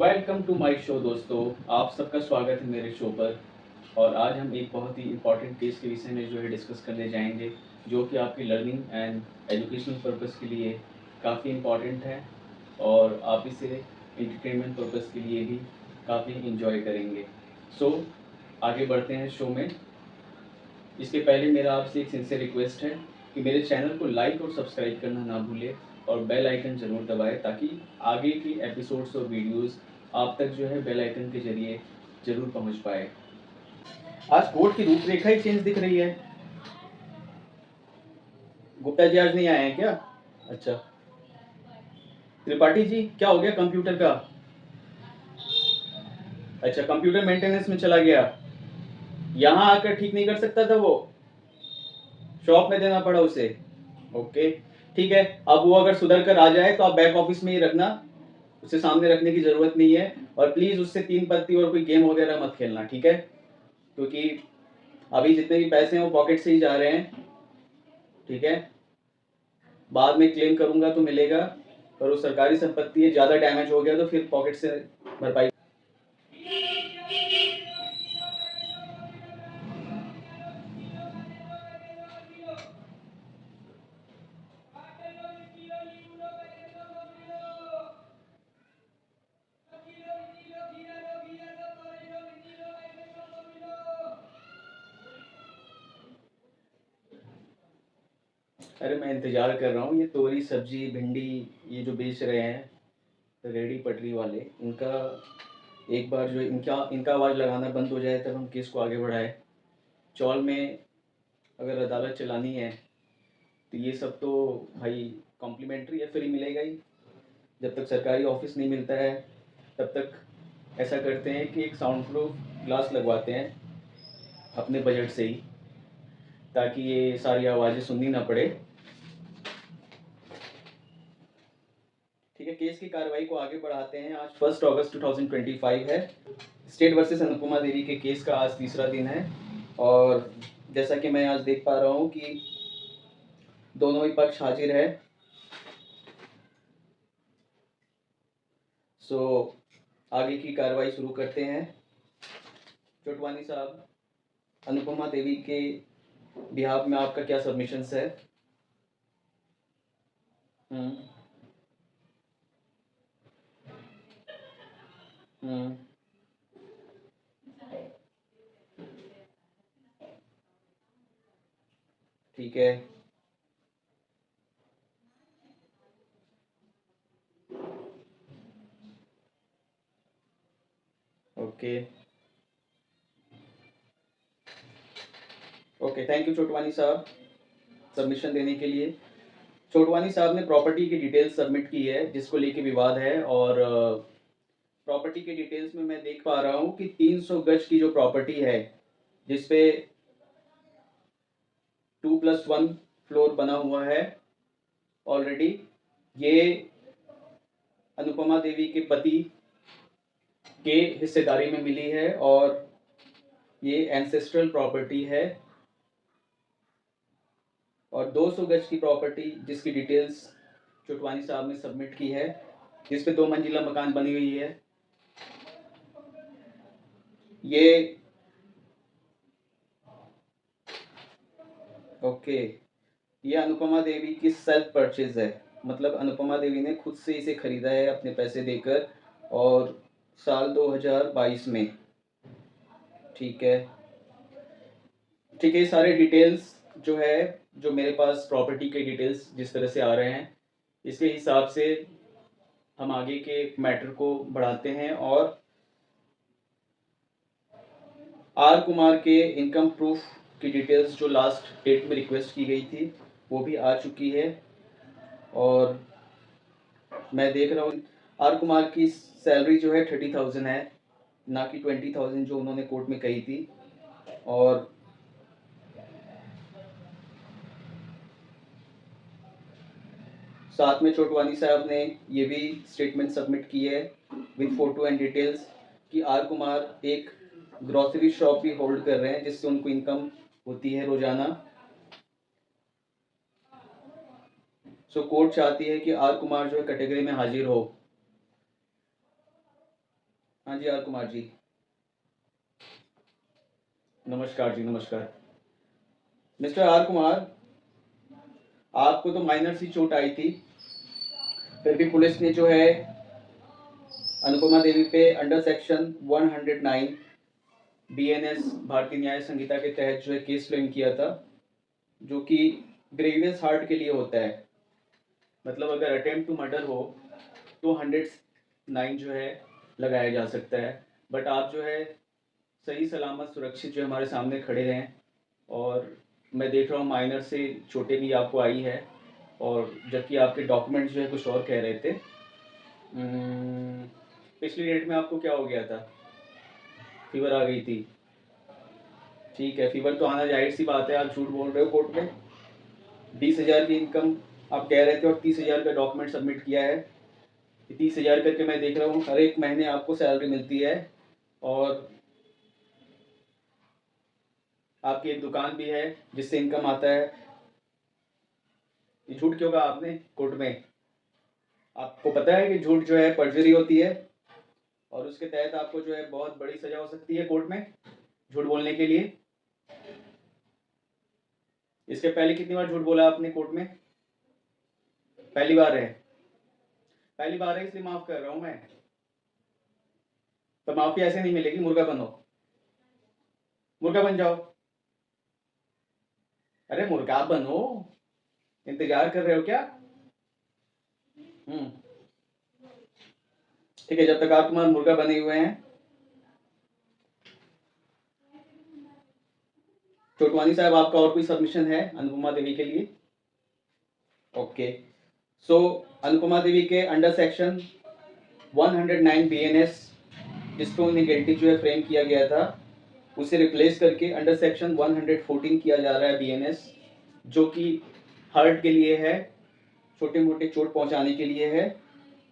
Welcome to my show दोस्तों। आप सबका स्वागत है मेरे शो पर। और आज हम एक बहुत ही इम्पॉर्टेंट केस के विषय में जो है डिस्कस करने जाएंगे, जो कि आपकी लर्निंग एंड एजुकेशनल पर्पस के लिए काफ़ी इम्पॉर्टेंट है और आप इसे एंटरटेनमेंट पर्पस के लिए भी काफ़ी इन्जॉय करेंगे। सो आगे बढ़ते हैं शो में। इसके पहले मेरा आपसे एक सिंसियर रिक्वेस्ट है कि मेरे चैनल को लाइक और सब्सक्राइब करना ना भूलें और बेल आइकन ज़रूर दबाएं, ताकि आगे की एपिसोड्स और वीडियोस आप तक जो है बेल आइकन के ज़रिए ज़रूर पहुंच पाए। आज कोर्ट की रूपरेखा ही चेंज दिख रही है। गुप्ता जी आज नहीं आए हैं क्या? अच्छा। त्रिपाठी जी क्या हो गया कंप्यूटर का? अच्छा, कंप्यूटर मेंटेनेंस में चला गया। यहाँ आकर ठीक नहीं कर सकता था वो? शॉप में देना पड़ा उसे। ओके ठीक है। अब वो अगर सुधर कर आ जाए तो आप बैक ऑफिस में ही रखना, उसे सामने रखने की जरूरत नहीं है। और प्लीज उससे 3 पत्ती और कोई गेम वगैरह मत खेलना, ठीक है? क्योंकि अभी जितने भी पैसे हैं वो पॉकेट से ही जा रहे हैं, ठीक है? बाद में क्लेम करूंगा तो मिलेगा, पर वो सरकारी संपत्ति है, ज्यादा डैमेज हो गया तो फिर पॉकेट से भरपाई। अरे मैं इंतजार कर रहा हूँ, ये तोरी सब्जी भिंडी ये जो बेच रहे हैं रेडी पटरी वाले, इनका एक बार जो इनका इनका आवाज़ लगाना बंद हो जाए तब हम केस को आगे बढ़ाए। चौल में अगर अदालत चलानी है तो ये सब तो भाई कॉम्प्लीमेंट्री है, फ्री मिलेगा ही। जब तक सरकारी ऑफिस नहीं मिलता है तब तक ऐसा करते हैं कि एक साउंड प्रूफ ग्लास लगवाते हैं अपने बजट से ही, ताकि ये सारी आवाज़ें सुननी ना पड़े। ठीक है, केस की कार्रवाई को आगे बढ़ाते हैं। आज 1 अगस्त 2025 है। स्टेट वर्सेस अनुपमा देवी के केस का आज तीसरा दिन है और जैसा कि मैं आज देख पा रहा हूँ कि दोनों ही पक्ष हाजिर है। सो आगे की कार्रवाई शुरू करते हैं। चोटवानी साहब, अनुपमा देवी के बिहाफ में आपका क्या सबमिशंस है? हम्म हम्म ठीक है। Okay okay, thank you Chotwani साहब सबमिशन देने के लिए। चोटवानी साहब ने प्रॉपर्टी की डिटेल्स सबमिट की है जिसको लेके विवाद है, और प्रॉपर्टी के डिटेल्स में मैं देख पा रहा हूँ कि 300 गज की जो प्रॉपर्टी है जिसपे 2+1 फ्लोर बना हुआ है ऑलरेडी, ये अनुपमा देवी के पति के हिस्सेदारी में मिली है और ये एंसेस्ट्रल प्रॉपर्टी है। और 200 गज की प्रॉपर्टी जिसकी डिटेल्स चोटवानी साहब ने सबमिट की है, जिस पे 2 मंजिला मकान बनी हुई है, ये ओके, ये अनुपमा देवी की सेल्फ परचेज है। मतलब अनुपमा देवी ने खुद से इसे खरीदा है अपने पैसे देकर, और साल 2022 में। ठीक है ठीक है, ये सारे डिटेल्स जो है, जो मेरे पास प्रॉपर्टी के डिटेल्स जिस तरह से आ रहे हैं, इसके हिसाब से हम आगे के मैटर को बढ़ाते हैं। और आर कुमार के इनकम प्रूफ की डिटेल्स जो लास्ट डेट में रिक्वेस्ट की गई थी वो भी आ चुकी है, और मैं देख रहा हूँ आर कुमार की सैलरी जो है 30,000 है, ना कि 20,000 जो उन्होंने कोर्ट में कही थी। और साथ में चोटवानी साहब ने ये भी स्टेटमेंट सबमिट की है विद फोटो एंड डिटेल्स कि आर कुमार एक ग्रॉसरी शॉप भी होल्ड कर रहे हैं जिससे उनको इनकम होती है रोजाना। सो कोर्ट चाहती है कि आर कुमार जो है कैटेगरी में हाजिर हो। हाँ जी, आर कुमार जी। नमस्कार जी, नमस्कार। मिस्टर आर कुमार, आपको तो माइनर सी चोट आई थी, फिर भी पुलिस ने जो है अनुपमा देवी पे अंडर सेक्शन 109 बीएनएस भारतीय न्याय संहिता के तहत जो है केस फ्रेम किया था, जो कि ग्रेवियस हार्ट के लिए होता है। मतलब अगर अटेम्प्ट टू मर्डर हो तो 109 जो है लगाया जा सकता है। बट आप जो है सही सलामत सुरक्षित जो हमारे सामने खड़े हैं, और मैं देख रहा हूँ माइनर से चोटें भी आपको आई है, और जबकि आपके डॉक्यूमेंट्स जो है कुछ और कह रहे थे। पिछली डेट में आपको क्या हो गया था? फीवर आ गई थी? ठीक है, फीवर तो आना जाहिर सी बात है, आप झूठ बोल रहे हो कोर्ट में। 20,000 की इनकम आप कह रहे थे और 30,000 का डॉक्यूमेंट सबमिट किया है। 30,000 करके मैं देख रहा हूँ हर एक महीने आपको सैलरी मिलती है, और आपकी एक दुकान भी है जिससे इनकम आता है। ये झूठ क्यों कहा आपने कोर्ट में? आपको पता है कि झूठ जो है पर्जरी होती है, और उसके तहत आपको जो है बहुत बड़ी सजा हो सकती है कोर्ट में झूठ बोलने के लिए। इसके पहले कितनी बार झूठ बोला आपने कोर्ट में? पहली बार है? पहली बार है इसलिए माफ कर रहा हूं मैं। तो माफी ऐसे नहीं मिलेगी, मुर्गा बनो, मुर्गा बन जाओ। अरे मुर्गा बनो, इंतजार कर रहे हो क्या? हम्म, ठीक है, जब तक आप तुम्हारे मुर्गा बने हुए हैं। चोटवानी साहब, आपका और कोई सबमिशन है अनुपमा देवी के लिए? ओके, सो अनुपमा देवी के अंडर सेक्शन 109 बीएनएस जिसको उन्हें गिल्टी जो है फ्रेम किया गया था, उसे रिप्लेस करके अंडर सेक्शन 114 किया जा रहा है बीएनएस, जो कि हार्ट के लिए है, छोटे मोटे चोट पहुंचाने के लिए है,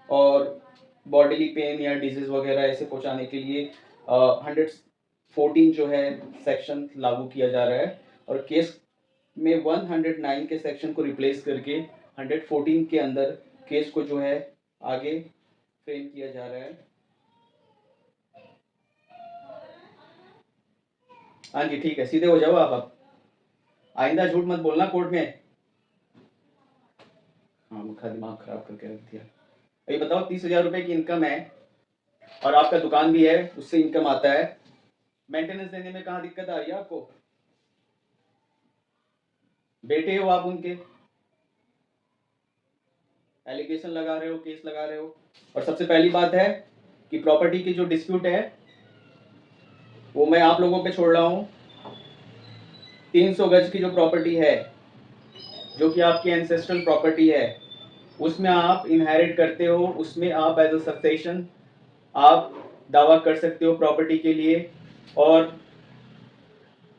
और बॉडीली पेन या डिजीज वगैरह ऐसे पहुंचाने के लिए 114 जो है सेक्शन लागू किया जा रहा है। और केस में 109 के सेक्शन को रिप्लेस करके 114 के अंदर केस को जो है आगे फ्रेम किया जा रहा है। हाँ जी, ठीक है, सीधे हो जाओ आप। अब आइंदा झूठ मत बोलना कोर्ट में। हाँ, मुखा दिमाग खराब करके रख दिया। ये बताओ, 30,000 रुपए की इनकम है और आपका दुकान भी है, उससे इनकम आता है, मेंटेनेंस देने में कहाँ दिक्कत आ रही है आपको? बेटे हो आप उनके, एलिगेशन लगा रहे हो, केस लगा रहे हो। और सबसे पहली बात है कि प्रॉपर्टी की जो डिस्प्यूट है वो मैं आप लोगों पे छोड़ रहा हूँ। 300 गज की जो प्रॉपर्टी है, जो कि आपकी एंसेस्ट्रल प्रॉपर्टी है, उसमें आप इनहेरिट करते हो, उसमें आप एज अ सक्सेशन आप दावा कर सकते हो प्रॉपर्टी के लिए। और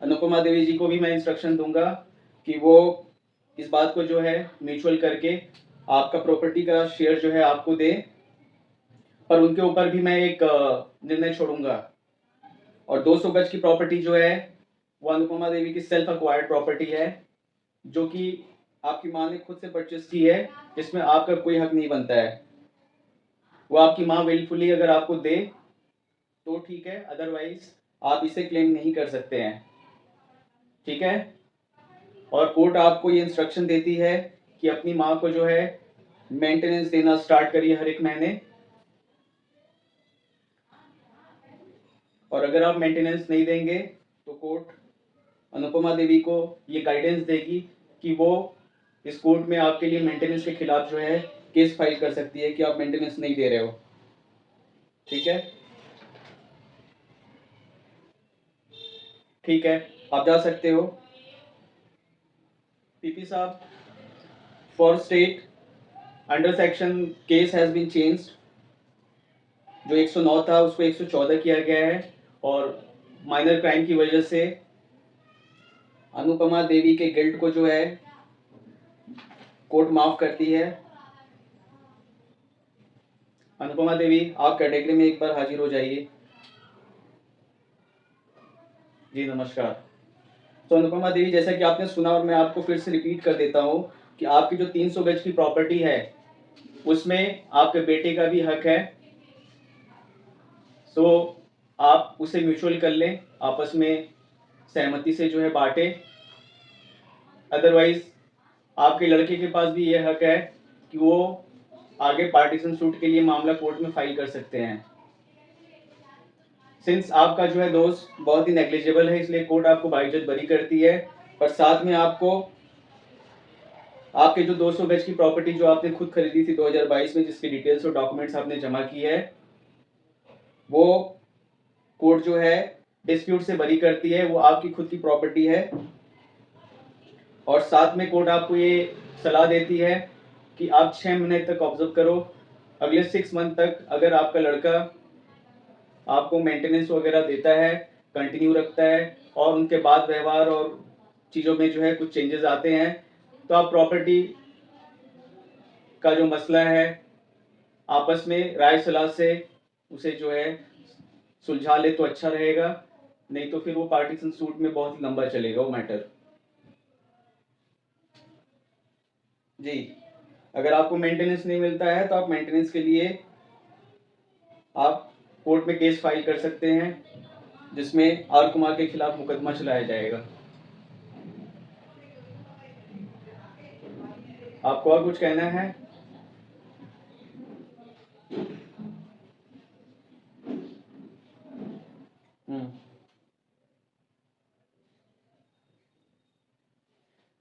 अनुपमा देवी जी को भी मैं इंस्ट्रक्शन दूंगा कि वो इस बात को जो है म्यूचुअल करके आपका प्रॉपर्टी का शेयर जो है आपको दे, पर उनके ऊपर भी मैं एक निर्णय छोड़ूंगा। और 200 गज की प्रॉपर्टी जो है वो अनुपमा देवी की सेल्फ अक्वायर्ड प्रॉपर्टी है, जो कि आपकी माँ ने खुद से परचेस की है, जिसमें आपका कोई हक नहीं बनता है। वो आपकी माँ विलफुली अगर आपको दे तो ठीक है, अदरवाइज आप इसे क्लेम नहीं कर सकते हैं। ठीक है, और कोर्ट आपको ये इंस्ट्रक्शन देती है कि अपनी माँ को जो है मेंटेनेंस देना स्टार्ट करिए हर एक महीने। और अगर आप मेंटेनेंस नहीं देंगे तो कोर्ट अनुपमा देवी को ये गाइडेंस देगी कि वो इस कोर्ट में आपके लिए मेंटेनेंस के खिलाफ जो है केस फाइल कर सकती है कि आप मेंटेनेंस नहीं दे रहे हो। ठीक है, ठीक है, आप जा सकते हो। पीपी साहब, for state under section case has been changed, जो 109 था उसको 114 किया गया है, और माइनर क्राइम की वजह से अनुपमा देवी के गिल्ट को जो है कोर्ट माफ करती है। अनुपमा देवी, आप कैटेगरी में एक बार हाजिर हो जाइए। जी नमस्कार। तो अनुपमा देवी, जैसा कि आपने सुना और मैं आपको फिर से रिपीट कर देता हूँ कि आपकी जो 300 गज की प्रॉपर्टी है उसमें आपके बेटे का भी हक है। सो आप उसे म्यूचुअल कर लें, आपस में सहमति से जो है बांटे। अदरवाइज आपके लड़के के पास भी ये हक है कि वो आगे पार्टीशन सूट के लिए मामला कोर्ट में फाइल कर सकते हैं। सिंस आपका जो है दोस्त बहुत ही नेग्लिजिबल है, इसलिए कोर्ट आपको बाइज्जत बरी करती है, और साथ में आपको आपके जो 200 गज की प्रॉपर्टी जो आपने खुद खरीदी थी 2022 में, जिसकी डिटेल्स और डॉक्यूमेंट्स आपने जमा की है, वो कोर्ट जो है डिस्प्यूट से बरी करती है, वो आपकी खुद की प्रॉपर्टी है। और साथ में कोर्ट आपको ये सलाह देती है कि आप 6 महीने तक ऑब्जर्व करो, अगले 6 मंथ तक अगर आपका लड़का आपको मेंटेनेंस वगैरह देता है, कंटिन्यू रखता है, और उनके बाद व्यवहार और चीज़ों में जो है कुछ चेंजेस आते हैं, तो आप प्रॉपर्टी का जो मसला है आपस में राय सलाह से उसे जो है सुलझा ले तो अच्छा रहेगा, नहीं तो फिर वो पार्टीशन सूट में बहुत ही लंबा चलेगा वो मैटर। जी, अगर आपको मेंटेनेंस नहीं मिलता है तो आप मेंटेनेंस के लिए आप कोर्ट में केस फाइल कर सकते हैं, जिसमें आर कुमार के खिलाफ मुकदमा चलाया जाएगा। आपको और कुछ कहना है?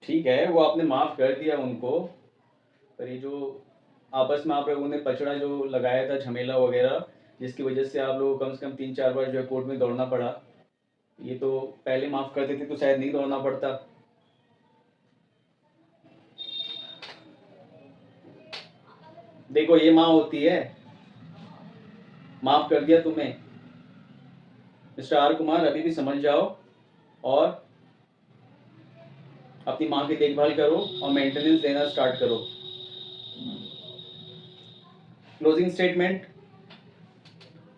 ठीक है, वो आपने माफ़ कर दिया उनको, पर ये जो आपस में आप लोगों ने पचड़ा जो लगाया था, झमेला वगैरह, जिसकी वजह से आप लोगों को कम से कम 3-4 बार जो है कोर्ट में दौड़ना पड़ा, ये तो पहले माफ़ कर देते तो शायद नहीं दौड़ना पड़ता। देखो, ये माँ होती है, माफ़ कर दिया तुम्हें। मिस्टर आर कुमार, अभी भी समझ जाओ और अपनी माँ की देखभाल करो और मेंटेनेंस देना स्टार्ट करो। क्लोजिंग स्टेटमेंट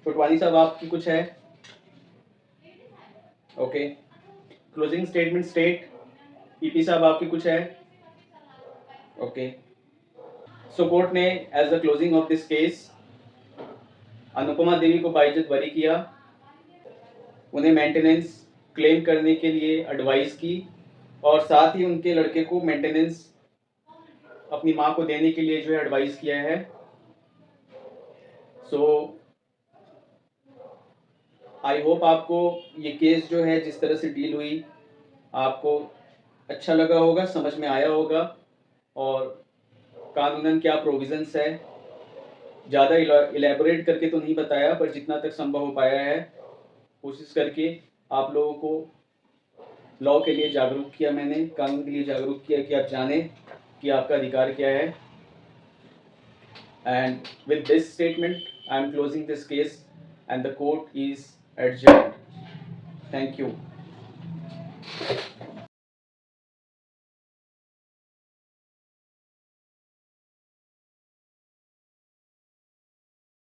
छोटवानी साहब आपकी कुछ है? Okay, closing statement state. PP साहब आपकी कुछ है? ओके, सो कोर्ट ने as the closing of this case Anupama Devi को बाइज्जत बरी किया, उन्हें मेंटेनेंस क्लेम करने के लिए एडवाइस की, और साथ ही उनके लड़के को मेंटेनेंस अपनी माँ को देने के लिए जो है एडवाइस किया है। सो आई होप आपको ये केस जो है जिस तरह से डील हुई आपको अच्छा लगा होगा, समझ में आया होगा, और कानूनन क्या प्रोविजंस है ज़्यादा इलेबोरेट करके तो नहीं बताया, पर जितना तक संभव हो पाया है कोशिश करके आप लोगों को लॉ के लिए जागरूक किया मैंने, कानून के लिए जागरूक किया कि आप जानें कि आपका अधिकार क्या है। And with this statement I am closing this case and the court is adjourned. Thank you.